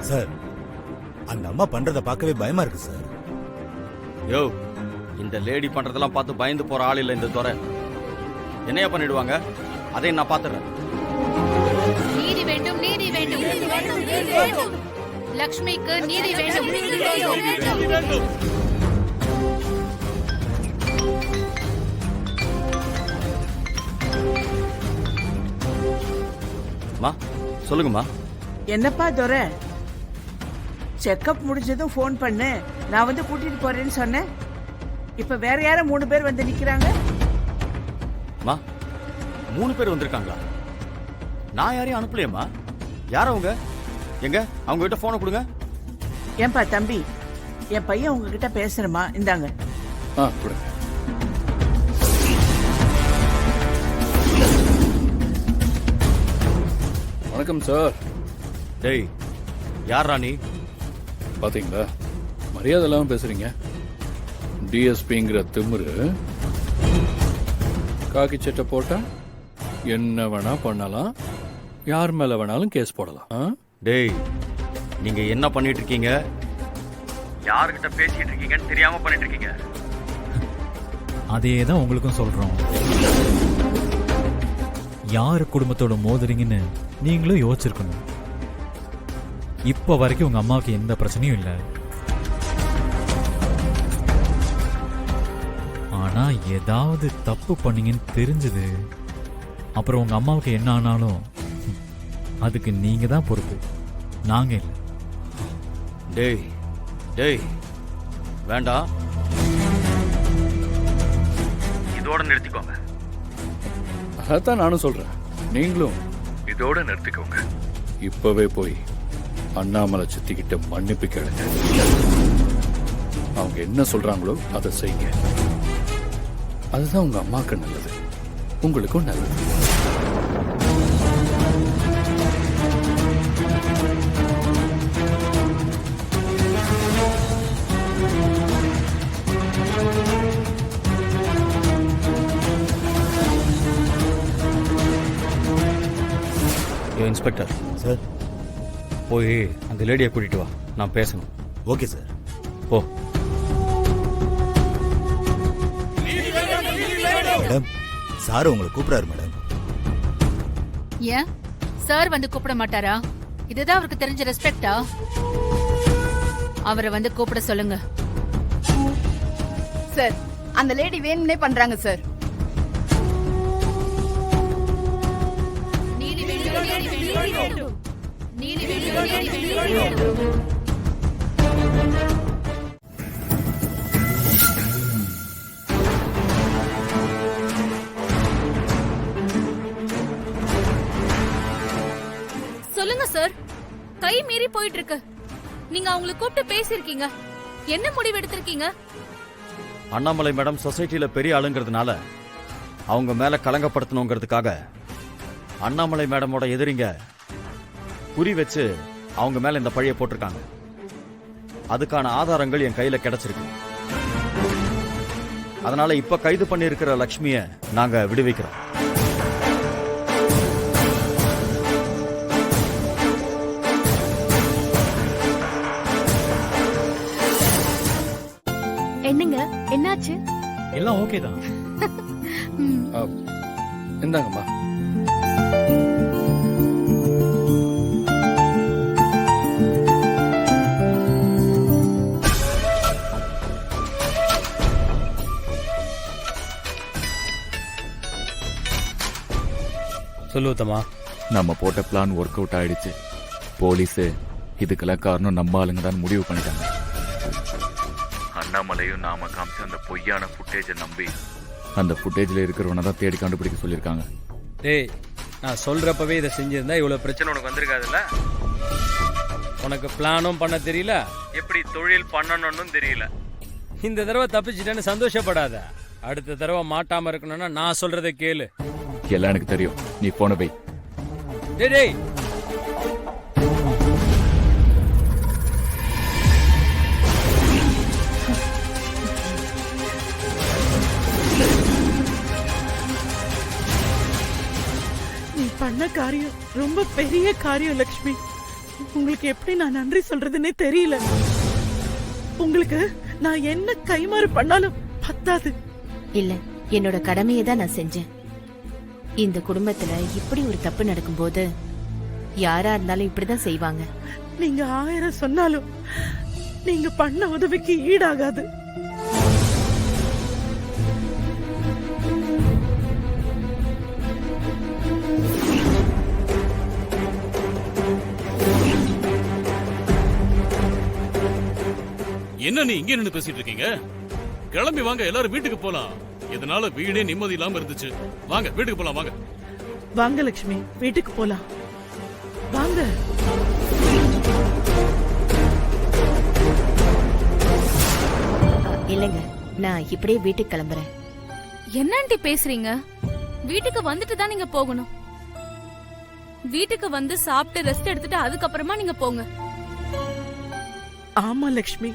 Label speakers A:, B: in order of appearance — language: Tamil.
A: சார், அந்த அம்மா பண்றத பார்க்கவே பயமா இருக்கு சார்.
B: யோ, இந்த லேடி பண்றதெல்லாம் பார்த்து பயந்து போற ஆள் இல்ல இந்த துறை. என்னைய பண்ணிடுவாங்க, அதை நான் பாத்துறேன்.
C: நீதி வேண்டும், நீதி வேண்டும். லக்ஷ்மிக்கு நீதி வேண்டும்.
B: மா, சொல்லுங்கம்மா.
D: என்னப்பா துரை, செக்கப் முடிஞ்சதும் ஃபோன் பண்ணு, நான் வந்து கூட்டிட்டு போறேன்னு சொன்னேன். இப்ப வேற யார 3 பேர் வந்து நிக்கிறாங்க.
B: மா, 3 பேர் வந்திருக்காங்களா? நான் யாரையும் அனுப்பலையம்மா. யார் அவங்க? எங்க அவங்க கிட்ட போனை கொடுங்க.
D: ஏன்பா தம்பி, என் பையன் உங்ககிட்ட பேசுறமா, இந்தாங்க.
E: கொடுங்க. வணக்கம் சார்.
B: டேய், யார் ராணி?
E: பாத்தீங்களா, மரியாதை இல்லாம பேசுறீங்க. டிஎஸ்பிங்கிற திமிரு காக்கி சட்டை போட்டா என்ன வேணா பண்ணலாம், யார் மேல வேணாலும் கேஸ் போடலாம்.
B: டேய், நீங்க என்ன பண்ணிட்டு இருக்கீங்க, யாருக்கிட்ட பேசிட்டு இருக்கீங்கன்னு தெரியாம பண்ணிட்டு இருக்கீங்க.
F: அதே தான் உங்களுக்கும் சொல்றோம். யார் குடும்பத்தோட மோதுறீங்கன்னு நீங்களும் யோசிச்சிருக்கணும். இப்ப வரைக்கும் உங்க அம்மாவுக்கு எந்த பிரச்சனையும் இல்லை. ஆனா ஏதாவது தப்பு பண்ணீங்கன்னு தெரிஞ்சது, அப்புறம் உங்க அம்மாவுக்கு என்ன ஆனாலும் அதுக்கு நீங்க தான் பொறுப்பு, நாங்க இல்லை.
B: டேய் டேய், வேண்டாம், இதோட நிறுத்திக்கோங்க.
E: அதான் நானும் சொல்றேன், நீங்களும் இதோட நிறுத்திக்கோங்க. இப்பவே போய் அண்ணாமலை சித்திக்கிட்ட மன்னிப்பு கேளுங்க. அவங்க என்ன சொல்றாங்களோ அதை செய்யுங்க. அதுதான் உங்க அம்மாக்கு நல்லது, உங்களுக்கும் நல்லது.
B: இன்ஸ்பெக்டர்
A: சார்,
B: போய் அந்த லேடியை கூட்டிட்டு வா, நான் பேசணும்.
A: Okay sir.
B: போ.
A: மேடம், சார் உங்களை கூப்பிடாரு மேடம்.
C: ஏன் சார் வந்து கூப்பிட மாட்டாரா? இதுதான் அவருக்கு தெரிஞ்ச ரெஸ்பெக்டா? அவரை வந்து கூப்பிட சொல்லுங்க
G: சார். அந்த லேடி வேணும்னே பண்றாங்க சார்.
C: நீதி வேண்டும். நீதி வேண்டும். சொல்லுங்க சார், கை மீறி போயிட்டு இருக்கு. நீங்க அவங்களை கூப்பிட்டு பேசிருக்கீங்க, என்ன முடிவு எடுத்திருக்கீங்க?
B: அண்ணாமலை மேடம் சொசைட்டில பெரிய ஆளுங்கிறதுனால அவங்க மேல கலங்கப்படுத்தணுங்கிறதுக்காக அண்ணாமலை மேடமோட எதிரிங்க குறி வச்சு அவங்க மேல இந்த பழிய போட்டிருக்காங்க. அதுக்கான ஆதாரங்கள் என் கையில கிடைச்சிருக்கு. அதனால இப்ப கைது பண்ணி இருக்கிற லட்சுமிய நாங்க விடுவிக்கிறோம்.
C: என்னங்க, என்னாச்சு?
F: எல்லாம் ஓகே தான்.
E: இந்தாங்கம்மா.
B: சொல்லுவத்தம்மா.
H: நம்ம போட்ட பிளான் ஒர்க் அவுட் ஆயிடுச்சு. போலீஸ் இதுக்கெல்லாம் காரணம் நம்ம ஆளுங்க தான் முடிவு பண்ணிட்டாங்க. அண்ணாமலையும் நாம காமிச்ச அந்த பொய்யான ஃபுட்டேஜை நம்பி அந்த ஃபுட்டேஜ்ல இருக்கிறவனை தான் தேடி கண்டுபிடிக்க சொல்லியிருக்காங்க.
I: டேய், நான் சொல்றப்பவே இதை செஞ்சிருந்தா இவ்வளவு பிரச்சனை உனக்கு வந்திருக்காதுல்ல. உனக்கு பிளானும் பண்ண தெரியல, எப்படி தொழில் பண்ணணும்னு தெரியல. இந்த தடவை தப்பிச்சிட்டேன்னு சந்தோஷப்படாத. அடுத்த தடவை மாட்டாம இருக்கணும்னா நான் சொல்றதை கேளு.
H: எல்லாம் எனக்கு தெரியும், நீ போன போய்.
I: டேய்,
D: நீ பண்ண காரியம் ரொம்ப பெரிய காரியம் லக்ஷ்மி. உங்களுக்கு எப்படி நான் நன்றி சொல்றதுன்னே தெரியல. உங்களுக்கு நான் என்ன கைமாறு பண்ணாலும் பத்தாது.
J: இல்ல, என்னோட கடமையை தான் நான் செஞ்சேன். இந்த குடும்பத்துல இப்படி ஒரு தப்பு நடக்கும்போது யாரா இருந்தாலும் இப்படிதான் செய்வாங்க.
D: நீங்க 1000 சொன்னாலும் நீங்க பண்ண உதவிக்கு ஈடாகாது.
K: என்ன நீ இங்க நின்னு பேசிட்டு இருக்கீங்க? கிளம்பி வாங்க, எல்லாரும் வீட்டுக்கு போலாம். இதனால வீடே நிம்மதி இல்லாம இருந்துச்சு. வாங்க வீட்டுக்கு போலாம், வாங்க.
D: வாங்க லட்சுமி, வீட்டுக்கு போலாம். வாங்க.
J: இல்லைங்க, நான் இப்படியே வீட்டுக்கு கிளம்புறேன்.
C: என்ன ஆண்டி பேசுறீங்க? வீட்டுக்கு வந்துட்டு தான் நீங்க போகணும். வீட்டுக்கு வந்து சாப்பிட்டு ரெஸ்ட் எடுத்துட்டு அதுக்கப்புறமா நீங்க போங்க.
D: ஆமா லட்சுமி,